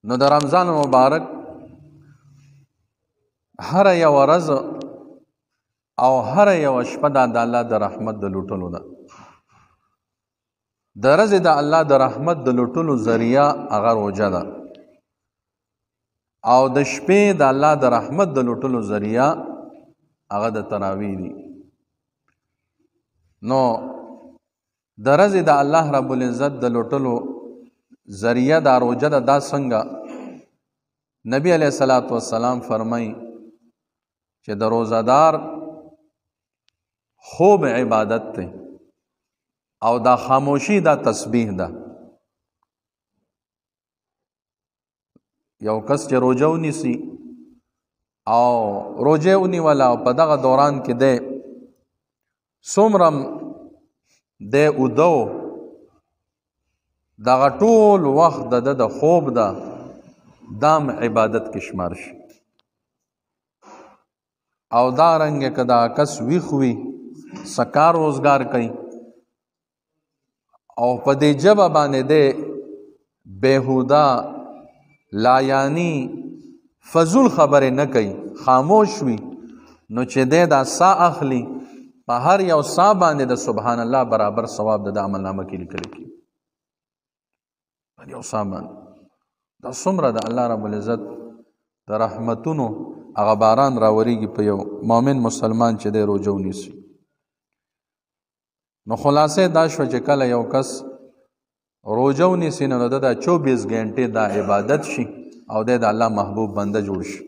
نو د رمضان مبارک هر یو ورځ او هر یو شپه د الله د رحمت د لوټلو ده. د ورځې د الله د رحمت د لوټلو ذریعہ هغه روژه ده او د شپې د الله د رحمت د لوټلو ذریعہ هغه د تراویح دي. نو د ورځې د الله رب العزت د لوټلو ذریعہ دا روژه ده. دا څنګه؟ نبی علیہ الصلوۃ والسلام فرمایي چې د روزادار خوب عبادت ته او دا خاموشی دا تسبیح ده. یو کس چې روژه ونیسي او روژه ونیوله او په دغه دوران کې دی څومره دی اوده دغه ټول وخت د خوب ده دام عبادت کې شمار شي. او دا رنګه که دا کس ویښ وي سکار روزګار کوي او په دې ژبه باندې دی بېهوده لایانی فضول خبرې نه کوي، خاموش وي، نو چې دی دا سا اخلي په هر یو سا باندې د سبحان الله برابر ثواب د عمل نامه کې لیکل کېږي. یو سا باندې دا څومره د الله رب العزت د رحمتونو هغه باران راوریږي په یو مؤمن مسلمان چې دی روژه ونیسي. نو خلاصې دا شوه چې کله یو کس روژه ونیسي نو د 24 غنټې دا عبادت شي او د الله محبوب بنده جوړ شي.